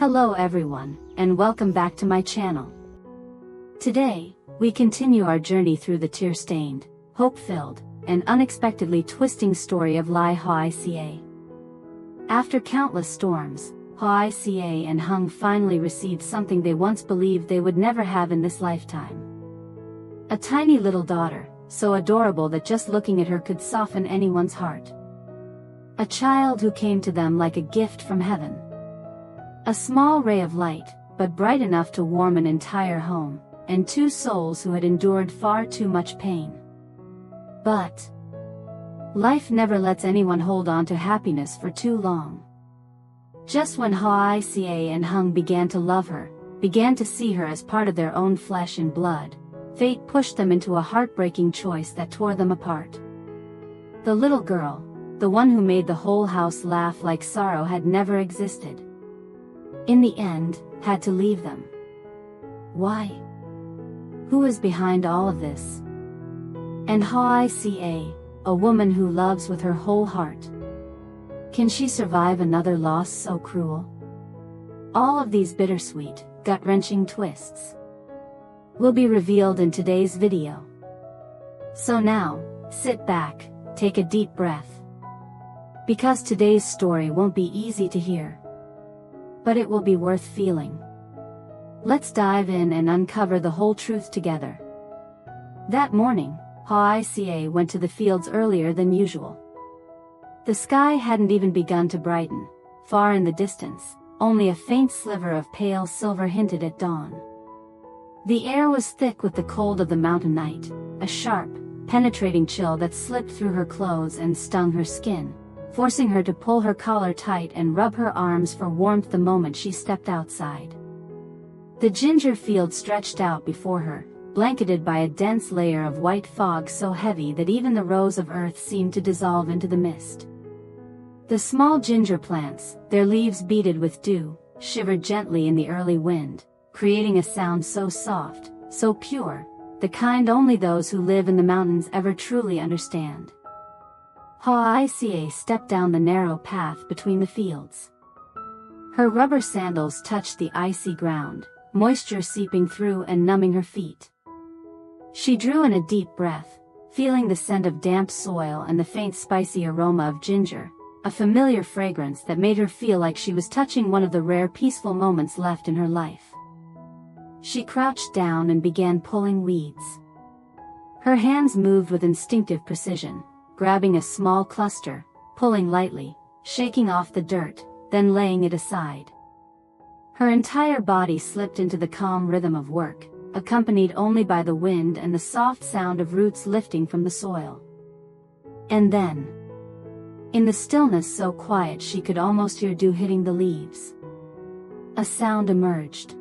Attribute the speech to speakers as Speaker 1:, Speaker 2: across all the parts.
Speaker 1: Hello everyone, and welcome back to my channel. Today, we continue our journey through the tear-stained, hope-filled, and unexpectedly twisting story of Hoài Ca. After countless storms, Hoài Ca and Hùng finally received something they once believed they would never have in this lifetime. A tiny little daughter, so adorable that just looking at her could soften anyone's heart. A child who came to them like a gift from heaven. A small ray of light, but bright enough to warm an entire home, and two souls who had endured far too much pain. But life never lets anyone hold on to happiness for too long. Just when Hoài Ca and Hùng began to love her, began to see her as part of their own flesh and blood, fate pushed them into a heartbreaking choice that tore them apart. The little girl, the one who made the whole house laugh like sorrow had never existed, in the end, had to leave them. Why? Who is behind all of this? And Hoài Ca, a woman who loves with her whole heart. Can she survive another loss so cruel? All of these bittersweet, gut-wrenching twists will be revealed in today's video. So now, sit back, take a deep breath. Because today's story won't be easy to hear, but it will be worth feeling. Let's dive in and uncover the whole truth together. That morning, Hoài Ca went to the fields earlier than usual. The sky hadn't even begun to brighten. Far in the distance, only a faint sliver of pale silver hinted at dawn. The air was thick with the cold of the mountain night, a sharp, penetrating chill that slipped through her clothes and stung her skin, forcing her to pull her collar tight and rub her arms for warmth the moment she stepped outside. The ginger field stretched out before her, blanketed by a dense layer of white fog so heavy that even the rows of earth seemed to dissolve into the mist. The small ginger plants, their leaves beaded with dew, shivered gently in the early wind, creating a sound so soft, so pure, the kind only those who live in the mountains ever truly understand. Hoài Ca stepped down the narrow path between the fields. Her rubber sandals touched the icy ground, moisture seeping through and numbing her feet. She drew in a deep breath, feeling the scent of damp soil and the faint spicy aroma of ginger, a familiar fragrance that made her feel like she was touching one of the rare peaceful moments left in her life. She crouched down and began pulling weeds. Her hands moved with instinctive precision, grabbing a small cluster, pulling lightly, shaking off the dirt, then laying it aside. Her entire body slipped into the calm rhythm of work, accompanied only by the wind and the soft sound of roots lifting from the soil. And then, in the stillness so quiet she could almost hear dew hitting the leaves, a sound emerged.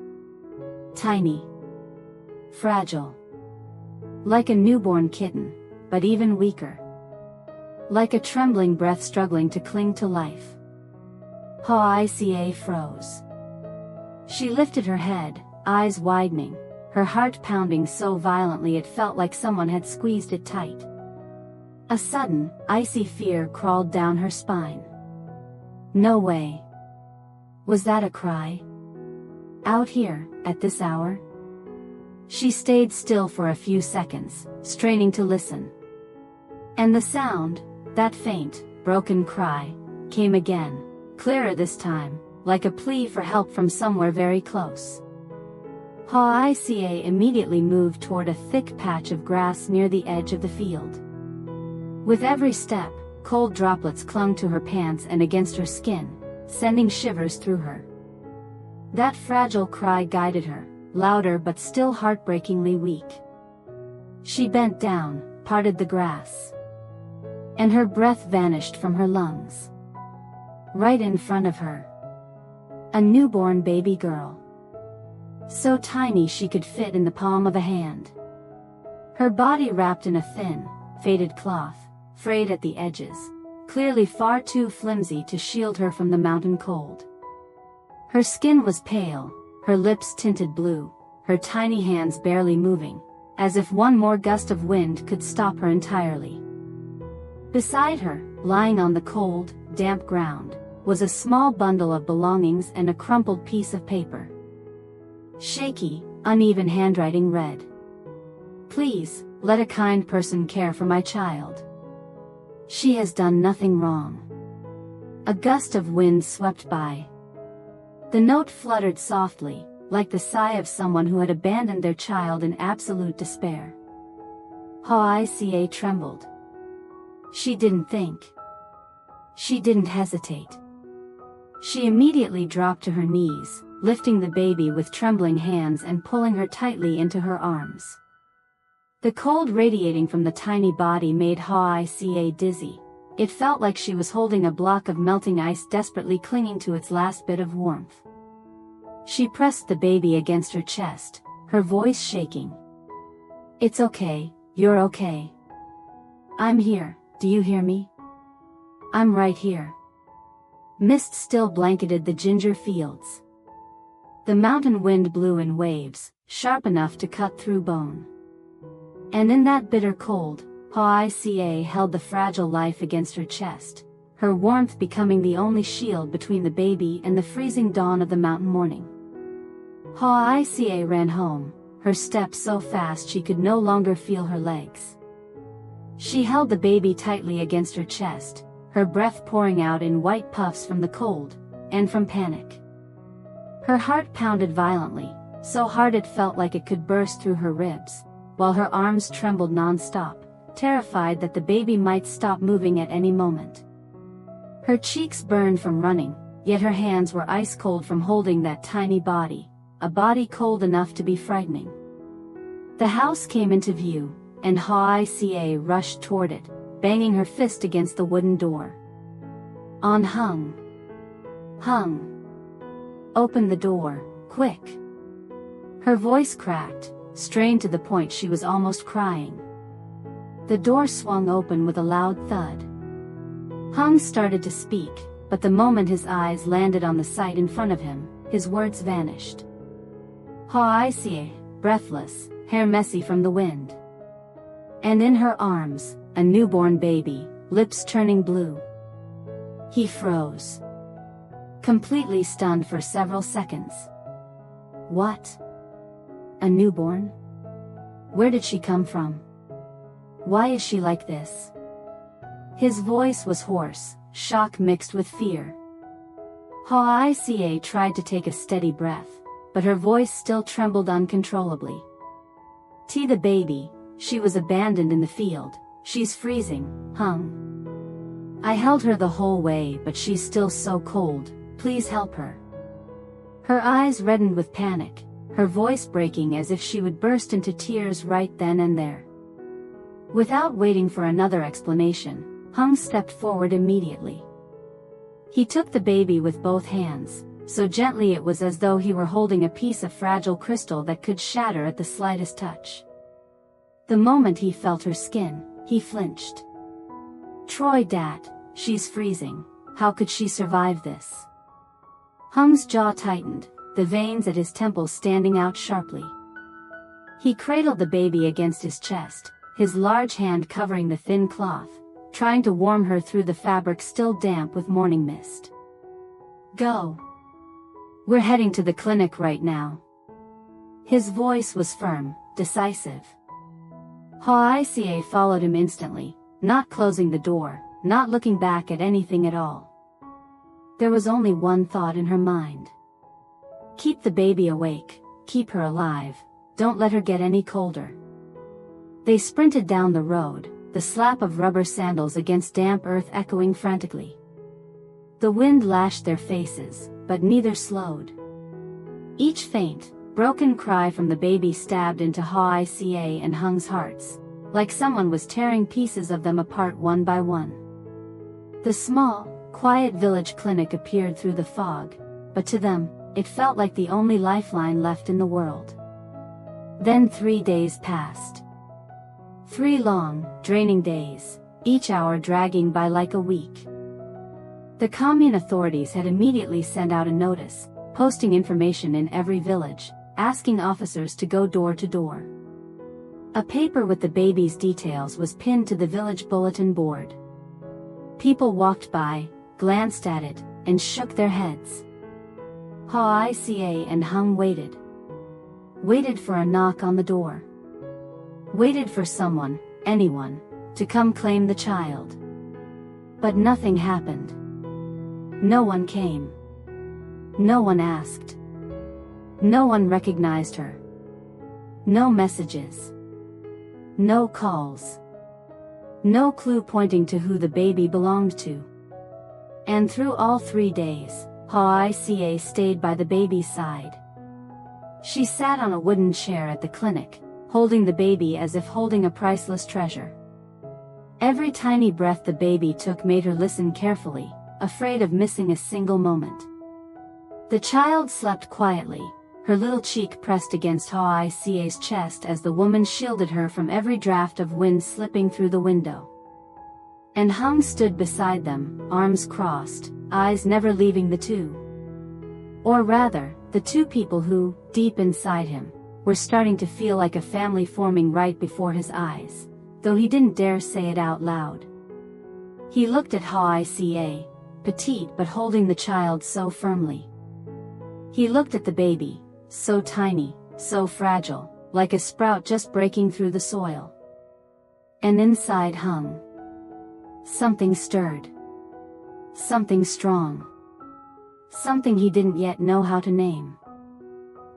Speaker 1: Tiny, fragile, like a newborn kitten, but even weaker. Like a trembling breath struggling to cling to life. Hoài Ca froze. She lifted her head, eyes widening, her heart pounding so violently it felt like someone had squeezed it tight. A sudden, icy fear crawled down her spine. No way. Was that a cry? Out here, at this hour? She stayed still for a few seconds, straining to listen. And the sound, that faint, broken cry, came again, clearer this time, like a plea for help from somewhere very close. Hoài Ca immediately moved toward a thick patch of grass near the edge of the field. With every step, cold droplets clung to her pants and against her skin, sending shivers through her. That fragile cry guided her, louder but still heartbreakingly weak. She bent down, parted the grass, and her breath vanished from her lungs. Right in front of her, a newborn baby girl. So tiny she could fit in the palm of a hand. Her body wrapped in a thin, faded cloth, frayed at the edges, clearly far too flimsy to shield her from the mountain cold. Her skin was pale, her lips tinted blue, her tiny hands barely moving, as if one more gust of wind could stop her entirely. Beside her, lying on the cold, damp ground, was a small bundle of belongings and a crumpled piece of paper. Shaky, uneven handwriting read, "Please, let a kind person care for my child. She has done nothing wrong." A gust of wind swept by. The note fluttered softly, like the sigh of someone who had abandoned their child in absolute despair. Hoài Ca trembled. She didn't think. She didn't hesitate. She immediately dropped to her knees, lifting the baby with trembling hands and pulling her tightly into her arms. The cold radiating from the tiny body made Hoài Ca dizzy. It felt like she was holding a block of melting ice desperately clinging to its last bit of warmth. She pressed the baby against her chest, her voice shaking. "It's okay, you're okay. I'm here, do you hear me? I'm right here." Mist still blanketed the ginger fields. The mountain wind blew in waves, sharp enough to cut through bone. And in that bitter cold, Hoài Ca held the fragile life against her chest, her warmth becoming the only shield between the baby and the freezing dawn of the mountain morning. Hoài Ca ran home, her steps so fast she could no longer feel her legs. She held the baby tightly against her chest, her breath pouring out in white puffs from the cold, and from panic. Her heart pounded violently, so hard it felt like it could burst through her ribs, while her arms trembled non-stop, terrified that the baby might stop moving at any moment. Her cheeks burned from running, yet her hands were ice cold from holding that tiny body, a body cold enough to be frightening. The house came into view, and Hoài Ca rushed toward it, banging her fist against the wooden door. "On Hung! Hung! Open the door, quick!" Her voice cracked, strained to the point she was almost crying. The door swung open with a loud thud. Hung started to speak, but the moment his eyes landed on the sight in front of him, his words vanished. Hoài Ca, breathless, hair messy from the wind. And in her arms, a newborn baby, lips turning blue. He froze, completely stunned for several seconds. What? A newborn? Where did she come from? Why is she like this? His voice was hoarse, shock mixed with fear. Hoài Ca tried to take a steady breath, but her voice still trembled uncontrollably. The baby, she was abandoned in the field, she's freezing, Hung. I held her the whole way but she's still so cold, please help her. Her eyes reddened with panic, her voice breaking as if she would burst into tears right then and there. Without waiting for another explanation, Hung stepped forward immediately. He took the baby with both hands, so gently it was as though he were holding a piece of fragile crystal that could shatter at the slightest touch. The moment he felt her skin, he flinched. Troy dat, she's freezing, how could she survive this? Hung's jaw tightened, the veins at his temples standing out sharply. He cradled the baby against his chest, his large hand covering the thin cloth, trying to warm her through the fabric still damp with morning mist. Go. We're heading to the clinic right now. His voice was firm, decisive. Hoài Ca followed him instantly, not closing the door, not looking back at anything at all. There was only one thought in her mind. Keep the baby awake, keep her alive, don't let her get any colder. They sprinted down the road, the slap of rubber sandals against damp earth echoing frantically. The wind lashed their faces, but neither slowed. Each faint, broken cry from the baby stabbed into Hoài Ca and Hung's hearts, like someone was tearing pieces of them apart one by one. The small, quiet village clinic appeared through the fog, but to them, it felt like the only lifeline left in the world. Then 3 days passed. 3 long, draining days, each hour dragging by like a week. The commune authorities had immediately sent out a notice, posting information in every village, asking officers to go door to door. A paper with the baby's details was pinned to the village bulletin board. People walked by, glanced at it, and shook their heads. Hoài Ca and Hùng waited. Waited for a knock on the door. Waited for someone, anyone, to come claim the child. But nothing happened. No one came. No one asked. No one recognized her. No messages. No calls. No clue pointing to who the baby belonged to. And through all 3 days, Hoài Ca stayed by the baby's side. She sat on a wooden chair at the clinic, holding the baby as if holding a priceless treasure. Every tiny breath the baby took made her listen carefully, afraid of missing a single moment. The child slept quietly, her little cheek pressed against Hoài Ca's chest as the woman shielded her from every draft of wind slipping through the window. And Hùng stood beside them, arms crossed, eyes never leaving the two. Or rather, the two people who, deep inside him, were starting to feel like a family forming right before his eyes, though he didn't dare say it out loud. He looked at Hoài Ca, petite but holding the child so firmly. He looked at the baby, so tiny, so fragile, like a sprout just breaking through the soil. And inside Hùng, something stirred. Something strong. Something he didn't yet know how to name.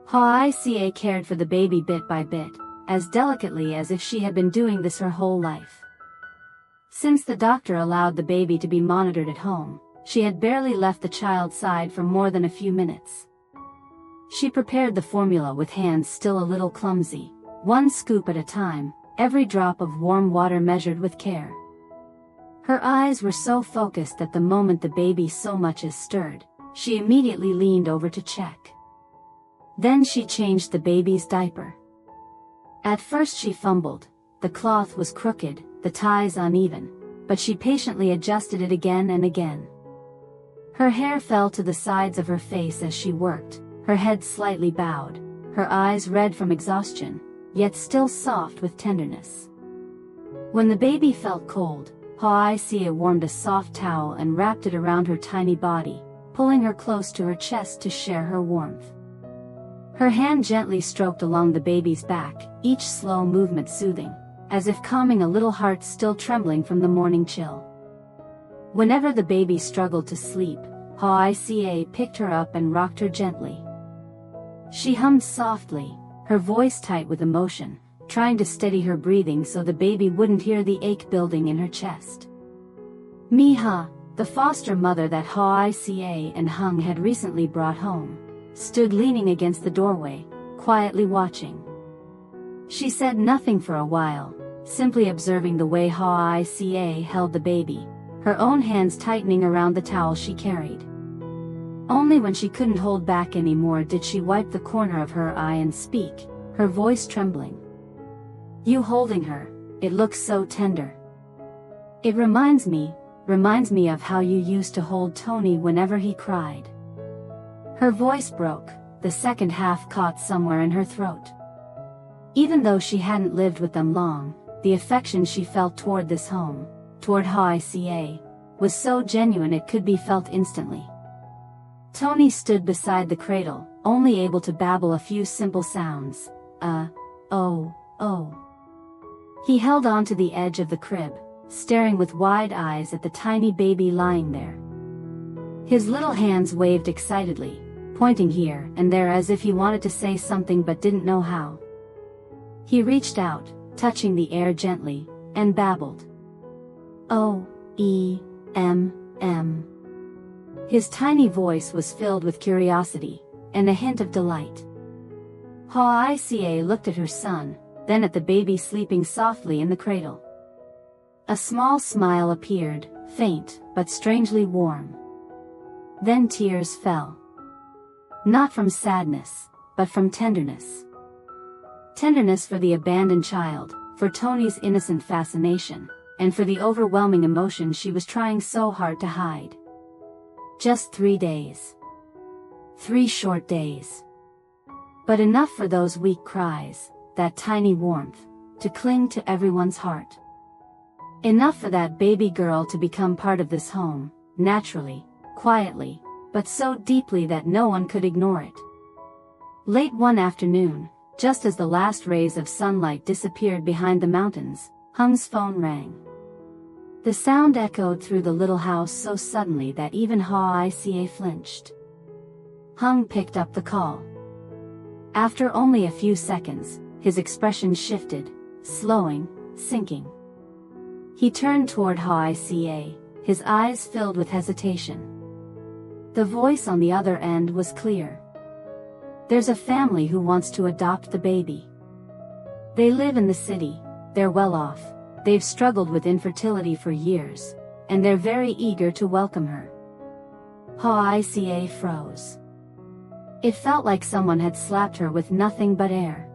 Speaker 1: Hoài Ca cared for the baby bit by bit, as delicately as if she had been doing this her whole life. Since the doctor allowed the baby to be monitored at home, she had barely left the child's side for more than a few minutes. She prepared the formula with hands still a little clumsy, 1 scoop at a time, every drop of warm water measured with care. Her eyes were so focused that the moment the baby so much as stirred, she immediately leaned over to check. Then she changed the baby's diaper. At first she fumbled, the cloth was crooked, the ties uneven, but she patiently adjusted it again and again. Her hair fell to the sides of her face as she worked, her head slightly bowed, her eyes red from exhaustion, yet still soft with tenderness. When the baby felt cold, Hoài Ca warmed a soft towel and wrapped it around her tiny body, pulling her close to her chest to share her warmth. Her hand gently stroked along the baby's back, each slow movement soothing, as if calming a little heart still trembling from the morning chill. Whenever the baby struggled to sleep, Hoài Ca picked her up and rocked her gently. She hummed softly, her voice tight with emotion, trying to steady her breathing so the baby wouldn't hear the ache building in her chest. Miha, the foster mother that Hoài Ca and Hùng had recently brought home, stood leaning against the doorway, quietly watching. She said nothing for a while, simply observing the way Hoài Ca held the baby, her own hands tightening around the towel she carried. Only when she couldn't hold back anymore did she wipe the corner of her eye and speak, her voice trembling. "You holding her, it looks so tender. It reminds me of how you used to hold Tony whenever he cried." Her voice broke, the second half caught somewhere in her throat. Even though she hadn't lived with them long, the affection she felt toward this home, toward Hoài Ca, was so genuine it could be felt instantly. Tony stood beside the cradle, only able to babble a few simple sounds. Oh. He held on to the edge of the crib, staring with wide eyes at the tiny baby lying there. His little hands waved excitedly, pointing here and there as if he wanted to say something but didn't know how. He reached out, touching the air gently, and babbled. "O-E-M-M. His tiny voice was filled with curiosity, and a hint of delight. Hoài Ca looked at her son, then at the baby sleeping softly in the cradle. A small smile appeared, faint, but strangely warm. Then tears fell. Not from sadness, but from tenderness. Tenderness for the abandoned child, for Tony's innocent fascination, and for the overwhelming emotion she was trying so hard to hide. Just 3 days. 3 short days. But enough for those weak cries, that tiny warmth, to cling to everyone's heart. Enough for that baby girl to become part of this home, naturally, quietly, but so deeply that no one could ignore it. Late one afternoon, just as the last rays of sunlight disappeared behind the mountains, Hung's phone rang. The sound echoed through the little house so suddenly that even Hoài Ca flinched. Hung picked up the call. After only a few seconds, his expression shifted, slowing, sinking. He turned toward Hoài Ca, his eyes filled with hesitation. The voice on the other end was clear. "There's a family who wants to adopt the baby. They live in the city, they're well off, they've struggled with infertility for years, and they're very eager to welcome her." Hoài Ca froze. It felt like someone had slapped her with nothing but air.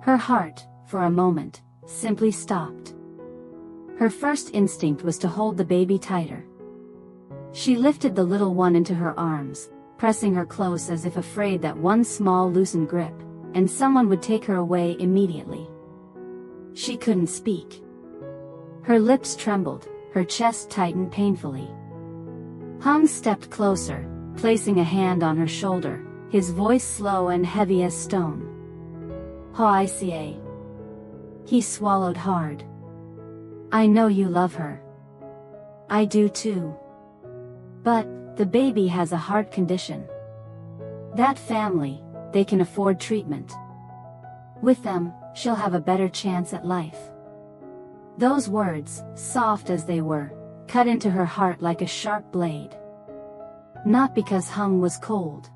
Speaker 1: Her heart, for a moment, simply stopped. Her first instinct was to hold the baby tighter. She lifted the little one into her arms, pressing her close as if afraid that one small loosened grip, and someone would take her away immediately. She couldn't speak. Her lips trembled, her chest tightened painfully. Hung stepped closer, placing a hand on her shoulder, his voice slow and heavy as stone. "Hoài Ca." He swallowed hard. "I know you love her. I do too. But, the baby has a heart condition. That family, they can afford treatment. With them, she'll have a better chance at life." Those words, soft as they were, cut into her heart like a sharp blade. Not because Hung was cold,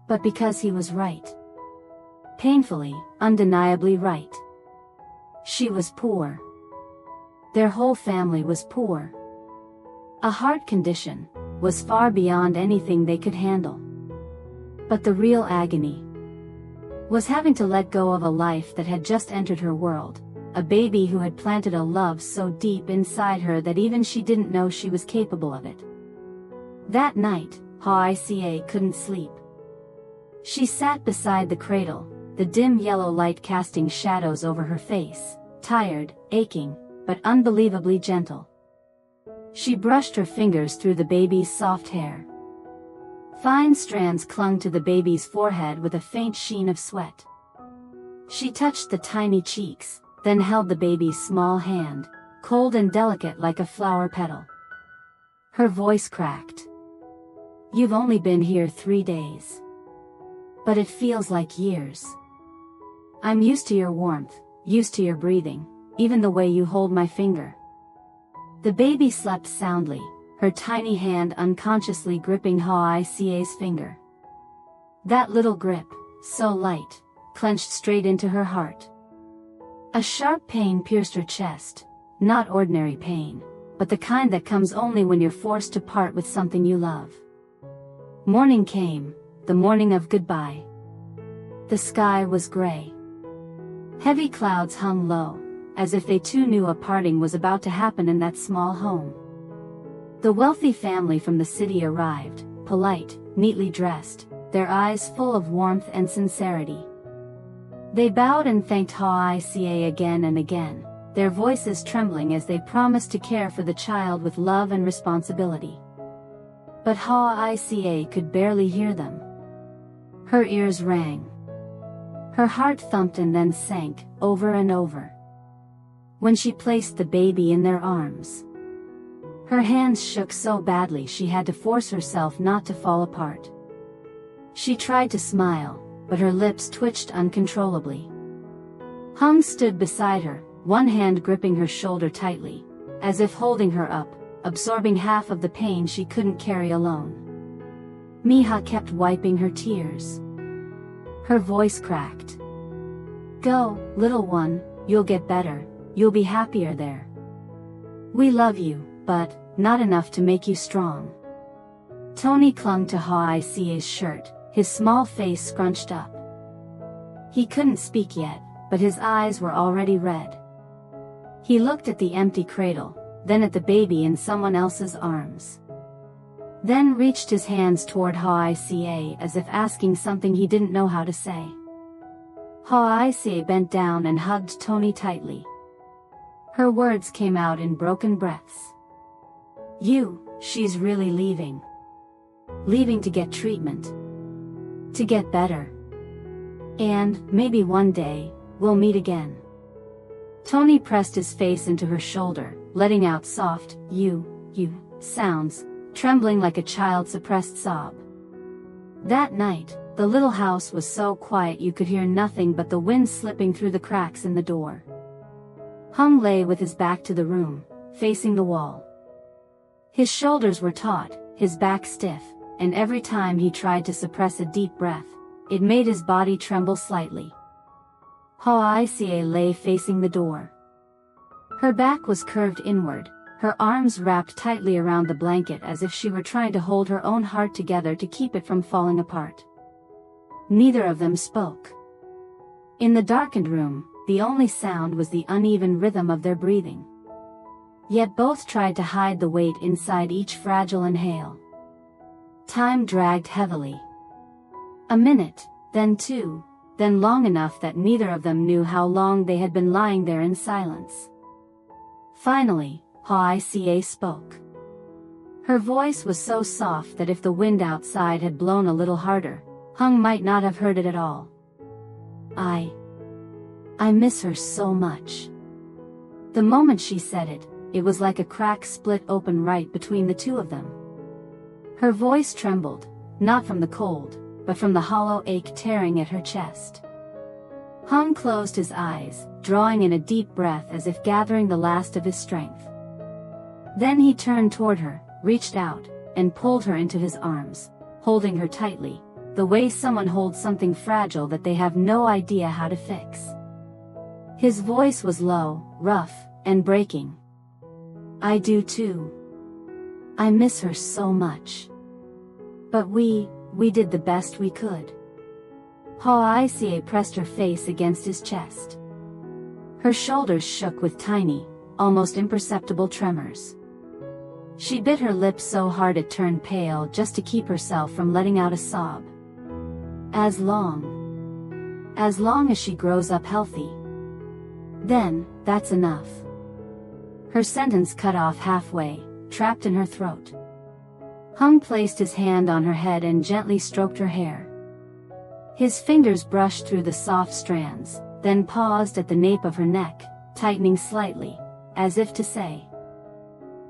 Speaker 1: but because he was right. Painfully, undeniably right. She was poor. Their whole family was poor. A heart condition was far beyond anything they could handle. But the real agony was having to let go of a life that had just entered her world, a baby who had planted a love so deep inside her that even she didn't know she was capable of it. That night, Hoài Ca couldn't sleep. She sat beside the cradle, the dim yellow light casting shadows over her face, tired, aching, but unbelievably gentle. She brushed her fingers through the baby's soft hair. Fine strands clung to the baby's forehead with a faint sheen of sweat. She touched the tiny cheeks, then held the baby's small hand, cold and delicate like a flower petal. Her voice cracked. "You've only been here 3 days. But it feels like years. I'm used to your warmth, used to your breathing, even the way you hold my finger." The baby slept soundly, her tiny hand unconsciously gripping Hoài Ca's finger. That little grip, so light, clenched straight into her heart. A sharp pain pierced her chest, not ordinary pain, but the kind that comes only when you're forced to part with something you love. Morning came, the morning of goodbye. The sky was gray. Heavy clouds hung low, as if they too knew a parting was about to happen in that small home. The wealthy family from the city arrived, polite, neatly dressed, their eyes full of warmth and sincerity. They bowed and thanked Hoài Ca again and again, their voices trembling as they promised to care for the child with love and responsibility. But Hoài Ca could barely hear them. Her ears rang. Her heart thumped and then sank, over and over. When she placed the baby in their arms, her hands shook so badly she had to force herself not to fall apart. She tried to smile, but her lips twitched uncontrollably. Hung stood beside her, one hand gripping her shoulder tightly, as if holding her up, absorbing half of the pain she couldn't carry alone. Miha kept wiping her tears. Her voice cracked. "Go, little one, you'll get better, you'll be happier there. We love you, but not enough to make you strong." Tony clung to Hoài Ca's shirt, his small face scrunched up. He couldn't speak yet, but his eyes were already red. He looked at the empty cradle, then at the baby in someone else's arms. Then reached his hands toward Hoài Ca as if asking something he didn't know how to say. Hoài Ca bent down and hugged Tony tightly. Her words came out in broken breaths. She's really leaving. leaving to get treatment, to get better. And, maybe one day, we'll meet again. Tony pressed his face into her shoulder, letting out soft, you sounds, trembling like a child's suppressed sob. That night, the little house was so quiet you could hear nothing but the wind slipping through the cracks in the door. Hung lay with his back to the room, facing the wall. His shoulders were taut, his back stiff, and every time he tried to suppress a deep breath, it made his body tremble slightly. Hoài Ca lay facing the door. Her back was curved inward, her arms wrapped tightly around the blanket as if she were trying to hold her own heart together to keep it from falling apart. Neither of them spoke. In the darkened room, the only sound was the uneven rhythm of their breathing. Yet both tried to hide the weight inside each fragile inhale. Time dragged heavily. A minute, then two, then long enough that neither of them knew how long they had been lying there in silence. Finally, Hoài Ca spoke. Her voice was so soft that if the wind outside had blown a little harder, Hung might not have heard it at all. I miss her so much. The moment she said it, it was like a crack split open right between the two of them. Her voice trembled, not from the cold, but from the hollow ache tearing at her chest. Hung closed his eyes, drawing in a deep breath as if gathering the last of his strength. Then he turned toward her, reached out, and pulled her into his arms, holding her tightly, the way someone holds something fragile that they have no idea how to fix. His voice was low, rough, and breaking. I do too. I miss her so much. But we did the best we could. Hoài Ca pressed her face against his chest. Her shoulders shook with tiny, almost imperceptible tremors. She bit her lips so hard it turned pale just to keep herself from letting out a sob. As long as she grows up healthy. Then, that's enough. Her sentence cut off halfway, trapped in her throat. Hung placed his hand on her head and gently stroked her hair. His fingers brushed through the soft strands, then paused at the nape of her neck, tightening slightly, as if to say,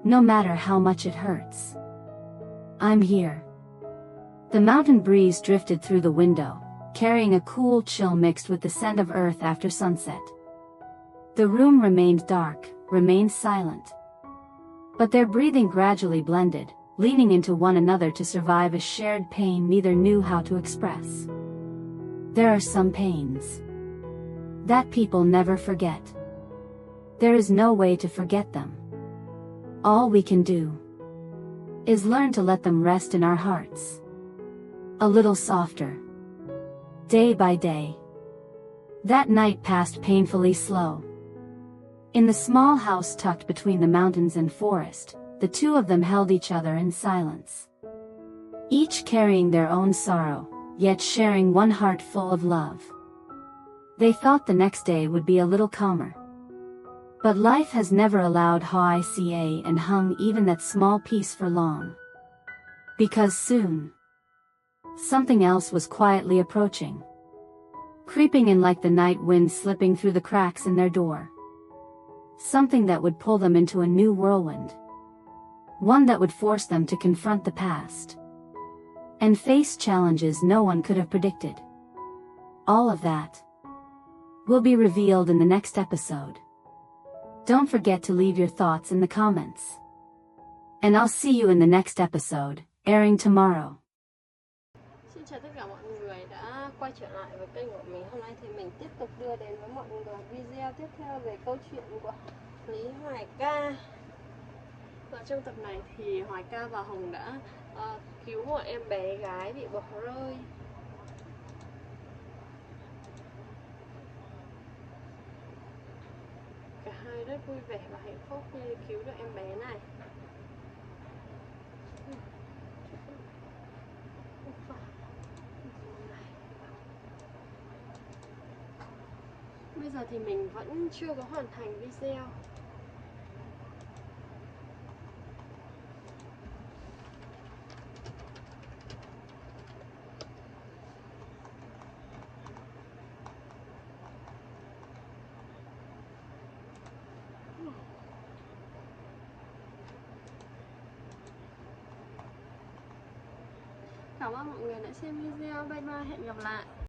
Speaker 1: no matter how much it hurts, I'm here. The mountain breeze drifted through the window, carrying a cool chill mixed with the scent of earth after sunset. The room remained dark, remained silent. But their breathing gradually blended, leaning into one another to survive a shared pain neither knew how to express. There are some pains that people never forget. There is no way to forget them. All we can do is learn to let them rest in our hearts. A little softer. Day by day. That night passed painfully slow. In the small house tucked between the mountains and forest, the two of them held each other in silence. Each carrying their own sorrow, yet sharing one heart full of love. They thought the next day would be a little calmer. But life has never allowed Hoài Ca and Hung even that small peace for long. Because soon, something else was quietly approaching. Creeping in like the night wind slipping through the cracks in their door. Something that would pull them into a new whirlwind. One that would force them to confront the past. And face challenges no one could have predicted. All of that will be revealed in the next episode. Don't forget to leave your thoughts in the comments. And I'll see you in the next episode, airing tomorrow.
Speaker 2: Xin chào tất cả mọi người đã quay trở lại với kênh của mình. Hôm nay thì mình tiếp tục đưa đến với mọi người video tiếp theo về câu chuyện của Lý Hoài Ca. Và trong tập này thì Hoài Ca và Hùng đã cứu một em bé gái bị bỏ rơi. Cả hai rất vui vẻ và hạnh phúc khi cứu được em bé này. Bây giờ thì mình vẫn chưa có hoàn thành video. Cảm ơn mọi người đã xem video. Bye bye, hẹn gặp lại.